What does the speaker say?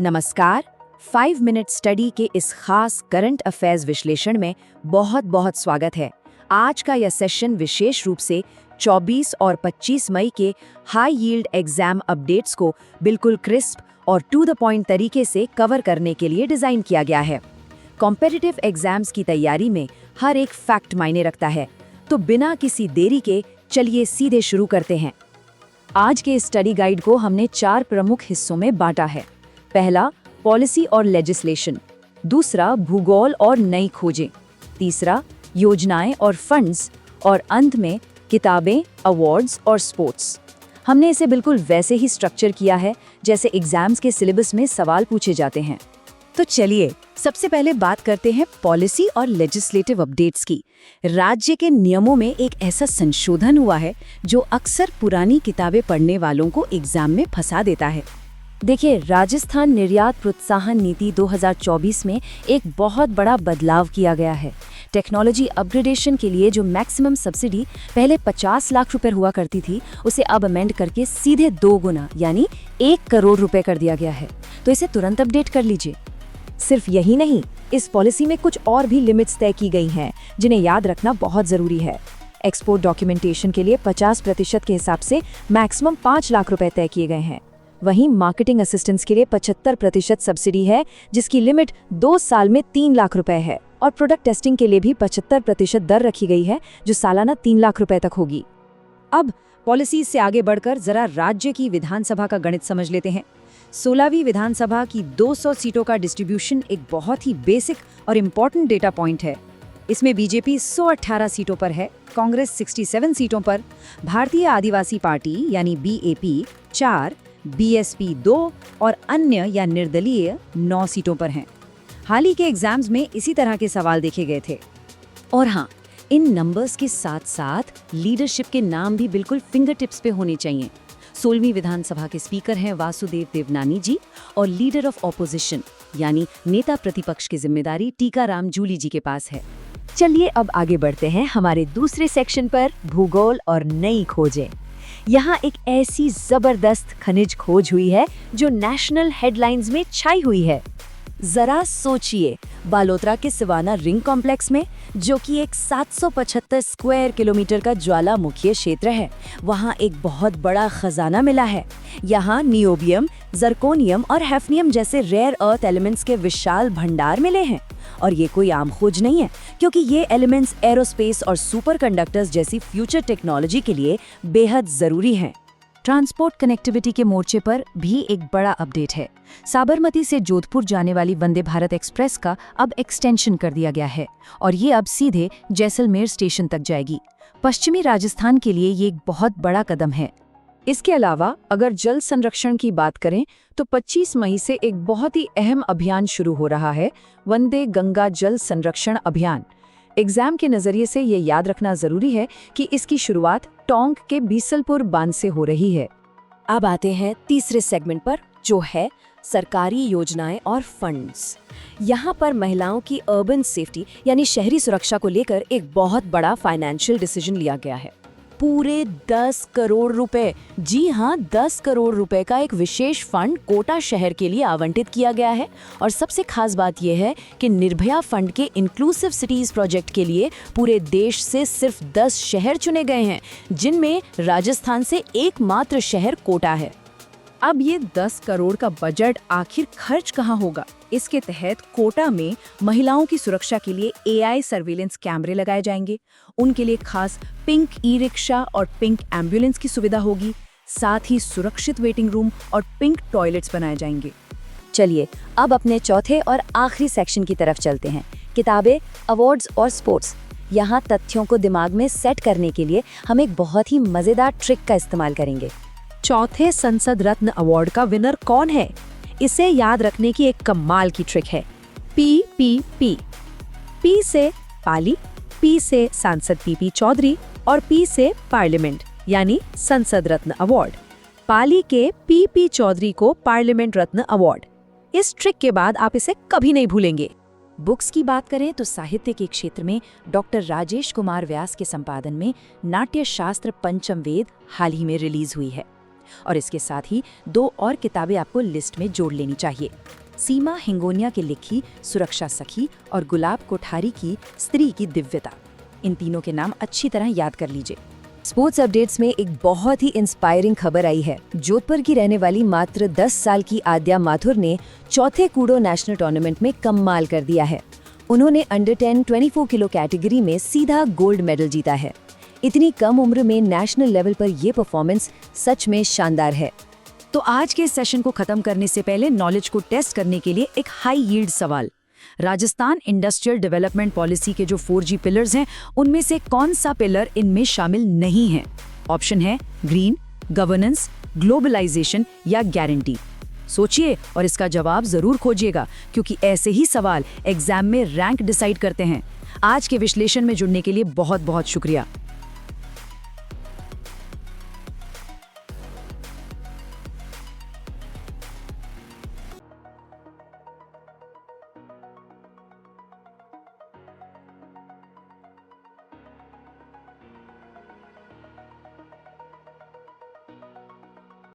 नमस्कार। 5 minute study के इस खास करंट अफेयर्स विश्लेषण में बहुत बहुत स्वागत है। आज का यह सेशन विशेष रूप से 24 और 25 मई के हाई यील्ड एग्जाम अपडेट्स को बिल्कुल क्रिस्प और टू द पॉइंट तरीके से कवर करने के लिए डिज़ाइन किया गया है। कॉम्पिटिटिव एग्जाम्स की तैयारी में हर एक फैक्ट मायने रखता है, तो बिना किसी देरी के चलिए सीधे शुरू करते हैं। आज के स्टडी गाइड को हमने 4 प्रमुख हिस्सों में बांटा है। पहला, पॉलिसी और लेजिस्लेशन। दूसरा, भूगोल और नई खोजें। तीसरा, योजनाएं और फंड्स। और अंत में किताबें, अवार्ड्स और स्पोर्ट्स। हमने इसे बिल्कुल वैसे ही स्ट्रक्चर किया है जैसे एग्जाम्स के सिलेबस में सवाल पूछे जाते हैं। तो चलिए सबसे पहले बात करते हैं पॉलिसी और लेजिस्लेटिव अपडेट्स की। राज्य के नियमों में एक ऐसा संशोधन हुआ है जो अक्सर पुरानी किताबें पढ़ने वालों को एग्जाम में फंसा देता है। देखिए, राजस्थान निर्यात प्रोत्साहन नीति 2024 में एक बहुत बड़ा बदलाव किया गया है। टेक्नोलॉजी अपग्रेडेशन के लिए जो मैक्सिमम सब्सिडी पहले 50 लाख रुपए हुआ करती थी, उसे अब अमेंड करके सीधे 2 गुना यानी 1 करोड़ रुपए कर दिया गया है। तो इसे तुरंत अपडेट कर लीजिए। सिर्फ यही नहीं, इस पॉलिसी में कुछ और भी लिमिट्स तय की गई हैं जिन्हें याद रखना बहुत जरूरी है। एक्सपोर्ट डॉक्यूमेंटेशन के लिए 50% के हिसाब से मैक्सिमम 5 लाख रुपए तय किए गए हैं। वहीं मार्केटिंग असिस्टेंस के लिए 75% सब्सिडी है, जिसकी लिमिट 2 साल में 3 लाख रुपए है। और प्रोडक्ट टेस्टिंग के लिए भी 75% दर रखी गई है, जो सालाना 3 लाख रुपए तक होगी। अब पॉलिसी से आगे बढ़कर जरा राज्य की विधानसभा का गणित समझ लेते हैं। 16वीं विधानसभा की 200 सीटों का डिस्ट्रीब्यूशन एक बहुत ही बेसिक और इम्पोर्टेंट डेटा पॉइंट है। इसमें बीजेपी 118 सीटों पर है, कांग्रेस 67 सीटों पर, भारतीय आदिवासी पार्टी यानी बीएपी 4, बीएसपी 2 और अन्य या निर्दलीय 9 सीटों पर हैं। हाल ही के एग्जाम्स में इसी तरह के सवाल देखे गए थे। और हाँ, इन नंबर्स के साथ साथ लीडरशिप के नाम भी बिल्कुल फिंगर टिप्स पे होने चाहिए। 16वीं विधानसभा के स्पीकर हैं वासुदेव देवनानी जी और लीडर ऑफ ऑपोजिशन यानी नेता प्रतिपक्ष की जिम्मेदारी टीकाराम जूली जी के पास है। चलिए अब आगे बढ़ते हैं हमारे दूसरे सेक्शन पर, भूगोल और नई खोजें। यहाँ एक ऐसी जबरदस्त खनिज खोज हुई है जो नेशनल हेडलाइंस में छाई हुई है। जरा सोचिए, बालोतरा के सिवाना रिंग कॉम्प्लेक्स में, जो कि एक 775 स्क्वायर किलोमीटर का ज्वालामुखी क्षेत्र है, वहाँ एक बहुत बड़ा खजाना मिला है। यहाँ नियोबियम, जर्कोनियम और हैफनियम जैसे रेयर अर्थ एलिमेंट्स के विशाल भंडार मिले हैं। और ये कोई आम खोज नहीं है, क्योंकि ये एलिमेंट्स एरोस्पेस और सुपर कंडक्टर्स जैसी फ्यूचर टेक्नोलॉजी के लिए बेहद जरूरी हैं। ट्रांसपोर्ट कनेक्टिविटी के मोर्चे पर भी एक बड़ा अपडेट है। साबरमती से जोधपुर जाने वाली वंदे भारत एक्सप्रेस का अब एक्सटेंशन कर दिया गया है और ये अब सीधे जैसलमेर स्टेशन तक जाएगी। पश्चिमी राजस्थान के लिए ये एक बहुत बड़ा कदम है। इसके अलावा अगर जल संरक्षण की बात करें तो 25 मई से एक बहुत ही अहम अभियान शुरू हो रहा है, वंदे गंगा जल संरक्षण अभियान। एग्जाम के नजरिए से ये याद रखना जरूरी है कि इसकी शुरुआत टोंक के बीसलपुर बांध से हो रही है। अब आते हैं तीसरे सेगमेंट पर, जो है सरकारी योजनाएं और फंड्स। यहाँ पर महिलाओं की अर्बन सेफ्टी यानी शहरी सुरक्षा को लेकर एक बहुत बड़ा फाइनेंशियल डिसीजन लिया गया है। पूरे 10 करोड़ रुपए, जी हाँ 10 करोड़ रुपए का एक विशेष फंड कोटा शहर के लिए आवंटित किया गया है। और सबसे खास बात यह है कि निर्भया फंड के इंक्लूसिव सिटीज प्रोजेक्ट के लिए पूरे देश से सिर्फ 10 शहर चुने गए हैं, जिनमें राजस्थान से एकमात्र शहर कोटा है। अब ये 10 करोड़ का बजट आखिर खर्च कहाँ होगा? इसके तहत कोटा में महिलाओं की सुरक्षा के लिए AI सर्वेलेंस कैमरे लगाए जाएंगे। उनके लिए खास पिंक ई-रिक्शा और पिंक एम्बुलेंस की सुविधा होगी। साथ ही सुरक्षित वेटिंग रूम और पिंक टॉयलेट्स बनाए जाएंगे। चलिए अब अपने चौथे और आखिरी सेक्शन की तरफ चलते हैं, किताबें, अवार्ड्स और स्पोर्ट्स। यहाँ तथ्यों को दिमाग में सेट करने के लिए हम एक बहुत ही मजेदार ट्रिक का इस्तेमाल करेंगे। चौथे संसद रत्न अवार्ड का विनर कौन है? इसे याद रखने की एक कमाल की ट्रिक है। PPP। P से पाली, P से सांसद PP चौधरी और P से पार्लियामेंट यानी संसद रत्न अवार्ड। पाली के PP चौधरी को पार्लियामेंट रत्न अवार्ड। इस ट्रिक के बाद आप इसे कभी नहीं भूलेंगे। बुक्स की बात करें तो साहित्य के क्षेत्र में डॉक्टर राजेश कुमार व्यास के संपादन में नाट्य शास्त्र पंचम वेद हाल ही में रिलीज हुई है। और इसके साथ ही 2 और किताबें आपको लिस्ट में जोड़ लेनी चाहिए। सीमा हिंगोनिया की लिखी सुरक्षा सखी और गुलाब कोठारी की स्त्री की दिव्यता। इन तीनों के नाम अच्छी तरह याद कर लीजिए। स्पोर्ट्स अपडेट्स में एक बहुत ही इंस्पायरिंग खबर आई है। जोधपुर की रहने वाली मात्र 10 साल की आद्या माथुर ने चौथे कूडो नेशनल टूर्नामेंट में कमाल कर दिया है। उन्होंने अंडर 10 24 किलो कैटेगरी में सीधा गोल्ड मेडल जीता है। इतनी कम उम्र में नेशनल लेवल पर ये परफॉर्मेंस सच में शानदार है। तो आज के सेशन को खत्म करने से पहले नॉलेज को टेस्ट करने के लिए एक हाई यील्ड सवाल। राजस्थान इंडस्ट्रियल डेवलपमेंट पॉलिसी के जो 4G पिलर्स हैं, उनमें से कौन सा पिलर इनमें शामिल नहीं है? ऑप्शन है ग्रीन, गवर्नेंस, ग्लोबलाइजेशन या गारंटी। सोचिए और इसका जवाब जरूर खोजिएगा, क्योंकि ऐसे ही सवाल एग्जाम में रैंक डिसाइड करते हैं। आज के विश्लेषण में जुड़ने के लिए बहुत बहुत शुक्रिया।